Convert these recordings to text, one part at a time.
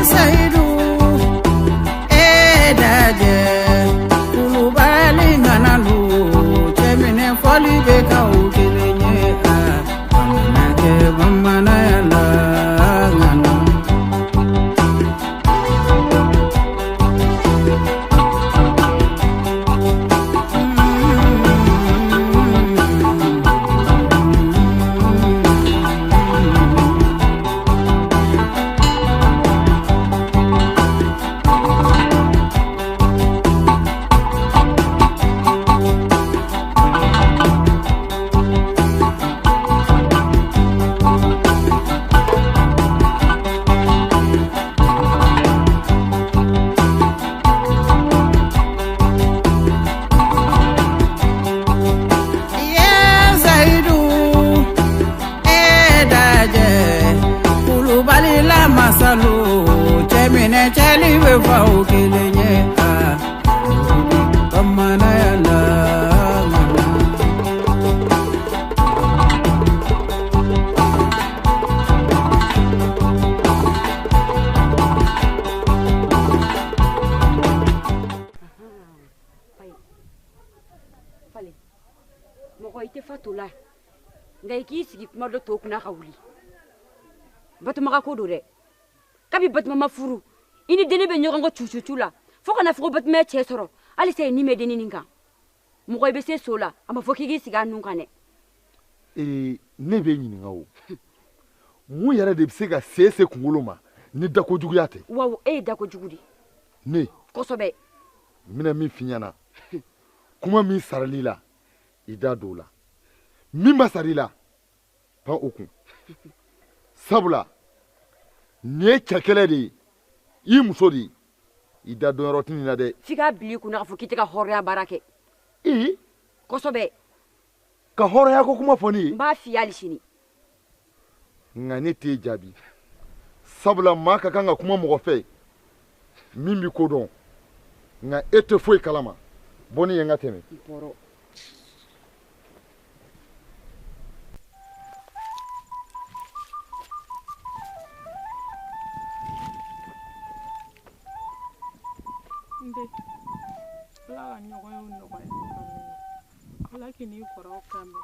Saidu Edaje Kulubali Nanalu Chemine Foli Beka Ukilenye Amanake Bamana Yala Ngana Masalu, Chemine Chali Wefa Ukilenye Bamana Yala Fale Moko ite fatula Ngai ki sigi kuma do tokuna kawuli Batuma ka kodo de Kabi batuma mafuru ini deni be nyogon ko chuchuchu la fo kana fo batuma che soro ali se ni me deni ninka mo ko be se sola ama fo kigi siga nun kane ne be nyini ngawo mu yara de se ga sese kunguluma ni dako jugu yate waw dako jugudi ne kosobe mina mi finyana kuma mi saralila ida dola mi masarila pa okun sabula ne kekele de I muso de ida don rotini na de figa bili kuna fo kitika horya barake kosobe ka horya ko kuma foni ba fi yali shini ngani te jabi sabula maka kanga kuma mo fe mimi ko don nga ete foi kalama boni yenga teme poro Ala nyogoyo nogoyo ala kini koro kambe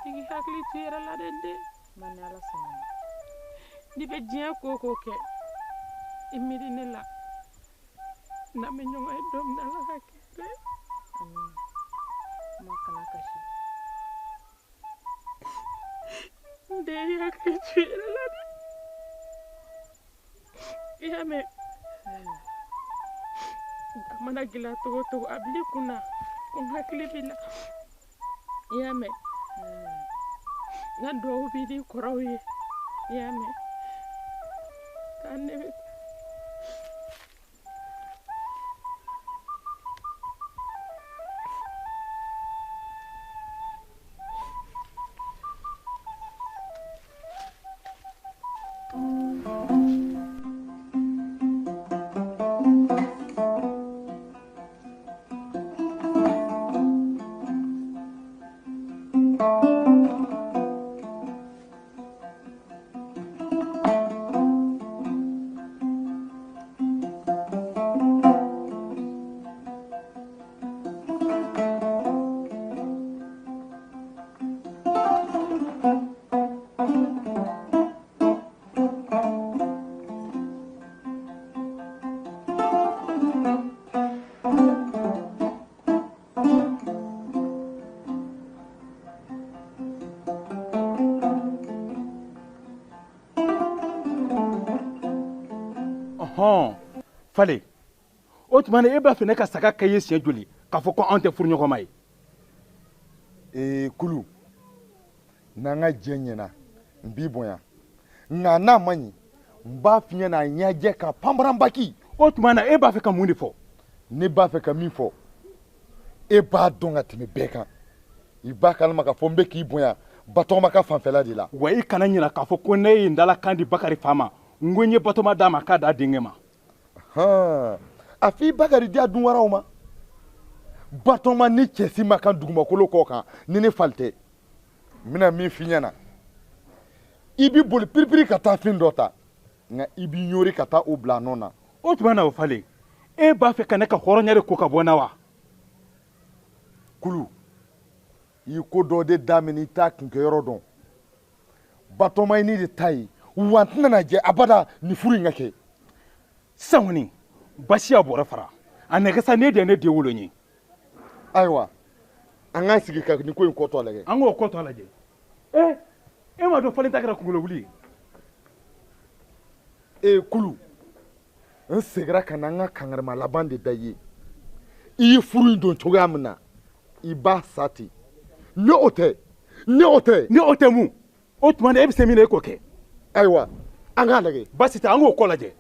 igi hakli tira la dende man ala sama ni be jien koko ke imiri ne la na me nyogoy dom na la hakite ma kana kashi de hakli tira la de ya me mana gila to abli kuna kun hakli bila yame na do bi di korowi yame tanne Fale o tuma e b'a fɛ ne ka saga ka ye siɲɛ joli k'a fɔ ko anw tɛ furu ɲɔgɔn ma ye kulu n'an ka jɛ ɲɛna n b'i bonya nka n'a ma ɲi n b'a f'i ɲɛna ɲɛjɛ ka panparanbaki o tuma na e b'a fɛ ka mun de fɔ ne b'a fɛ ka min fɔ e b'a dɔn ka tɛmɛ bɛɛ kan I b'a kalama k'a fɔ n bɛ k'i bonya Batɔgɔma ka fanfɛla de la wa I kana ɲinɛ k'a fɔ ko ne ye n dalakan di Bakari fa ma n ko n ye Batɔgɔma d'a ma k'a d'a denkɛ ma a fɔ I Bakari di a dun waraw ma Batɔgɔma ni cɛsi ma kan dugumakolo kɔ kan ni ne fali tɛ n bɛna min f'i ɲɛna I b'i boli piripiri ka taa fɛn dɔ ta nka i b'i ɲori ka taa o bila nɔ na. O tuma na o Fale e b'a fɛ ka ne ka hɔrɔnya de ko ka bɔ n na wa? Kulu i ye ko dɔ de daminɛ i t'a kunkɛyɔrɔ dɔn. Batɔma ye ne de ta ye wa n tɛna jɛ abada nin furu in ka kɛ. Sisan kɔni basi y'a bɔrɛ fara a nɛgɛsa ne de ye ne den wolo ye. Ayiwa an k'an sigi ka nin ko in kɔtɔ lajɛ. An k'o kɔtɔ lajɛ. E m'a dɔn Fale ta kɛra kunkolo wuli ye. Kulu n seginna ka na an ka kangarima laban de da i ye. I ye furu in don cogoya min na i b'a sa ten. Ni o tɛ mun o tuma na e bɛ se min na e k'o kɛ. Ayiwa an k'a lajɛ. Basi tɛ an k'o kɔ lajɛ.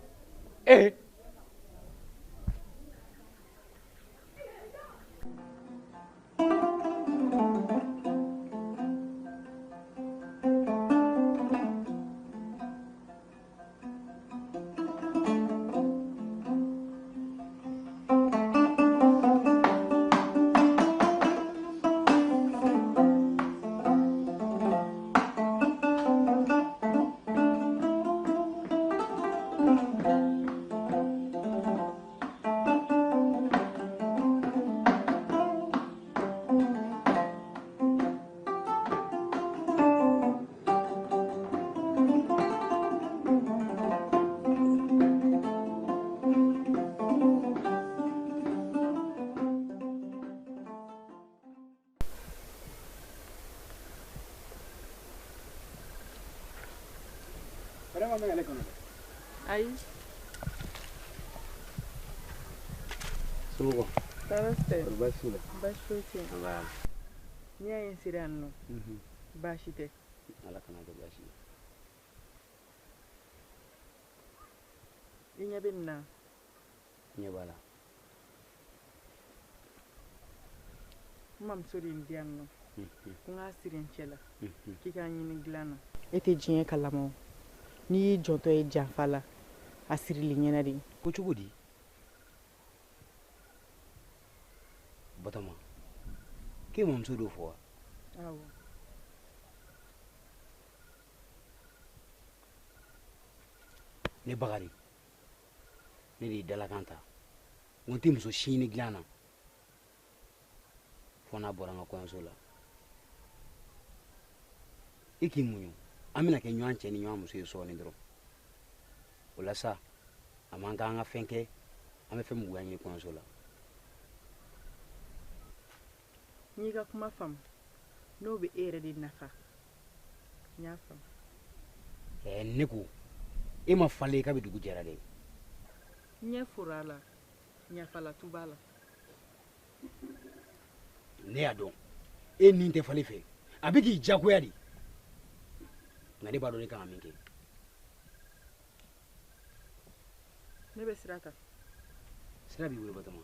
Ayi. Sunugo. Taraste. Basula. Bashuti. Ala. Nya yin siranno. Bashite. Ala kana do bashi. Inya binna. Nya bala. Mam sori ndianno. Kunga sirin chela. Kika nyini glana. Ete jiye kalamo. Ni jonto e janfala asirili ɲɛna de ko cogo di Batama k'e mamuso d'o fɔ wa? Awɔ. Ne Bakari ne de ye dalakan ta n ko n tɛ muso si ɲini dilan na fɔ n'a bɔra n ka kɔɲɔso la. I k'i muɲu an bɛna kɛ ɲɔgɔn cɛ ni ɲɔgɔn muso ye sɔɔni dɔrɔn o la sa a man kan an ka fɛn kɛ an bɛ fɛn muguya ɲini kɔɲɔso la. N'i ka kuma faamu n'o bɛ e yɛrɛ de nafa n y'a faamu. Ne ko e ma Fale k'a bɛ dugu jɛra dɛ. Ɲɛ fora a la ɲafala tu b'a la. Ne y'a dɔn e nin tɛ Fale fɛ a bɛ k'i jagoya de nka ne b'a dɔn ne kan ka min kɛ. Ne bɛ sira ta. Sira b'i bolo Batama.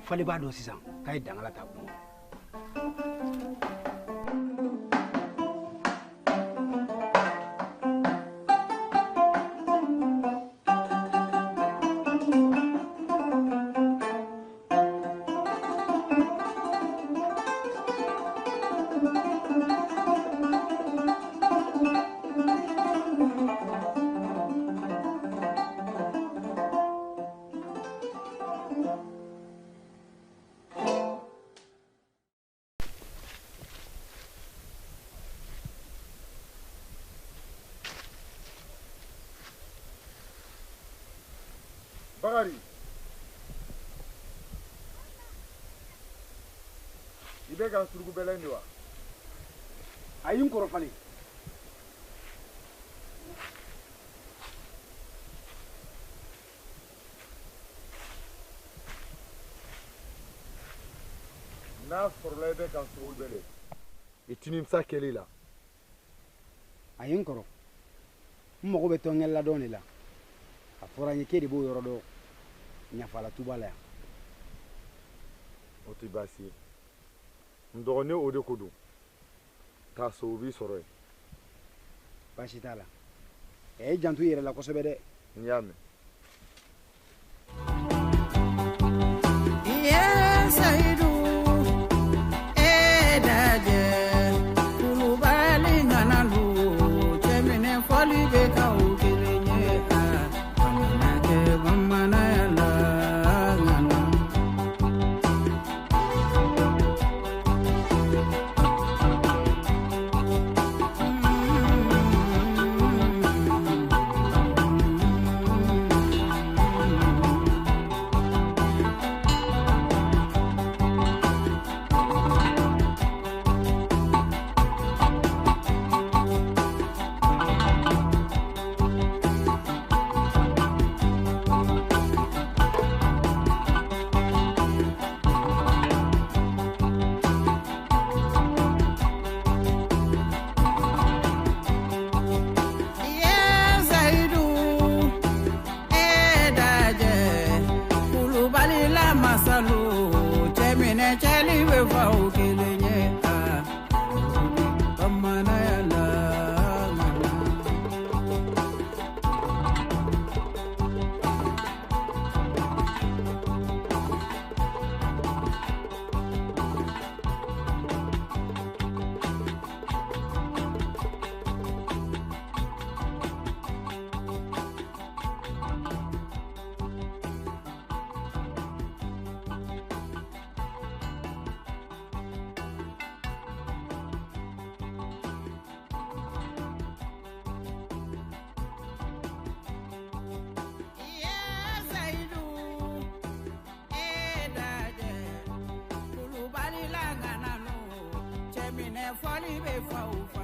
Fale b'a dɔn sisan k'a ye dangala ta kun. Bakari i bɛ ka surugu bɛlɛn de wa? A y'i n kɔrɔ Fale. N'a sɔrɔla i bɛ ka surugu bɛlɛn i tinimisa kɛli la. A ye n kɔrɔ n mago bɛ tɔnkɛli ladɔn de la a fɔra n ye k'e de b'o yɔrɔ dɔn ɲafala tuba la yan. O tɛ baasi ye n dɔgɔnin o de ko don k'a so o b'i sɔrɔ yen. Baasi t'a la. E janto i yɛrɛ la kosɛbɛ dɛ. n y'a mɛn. minɛ fɔli bɛ fa o fa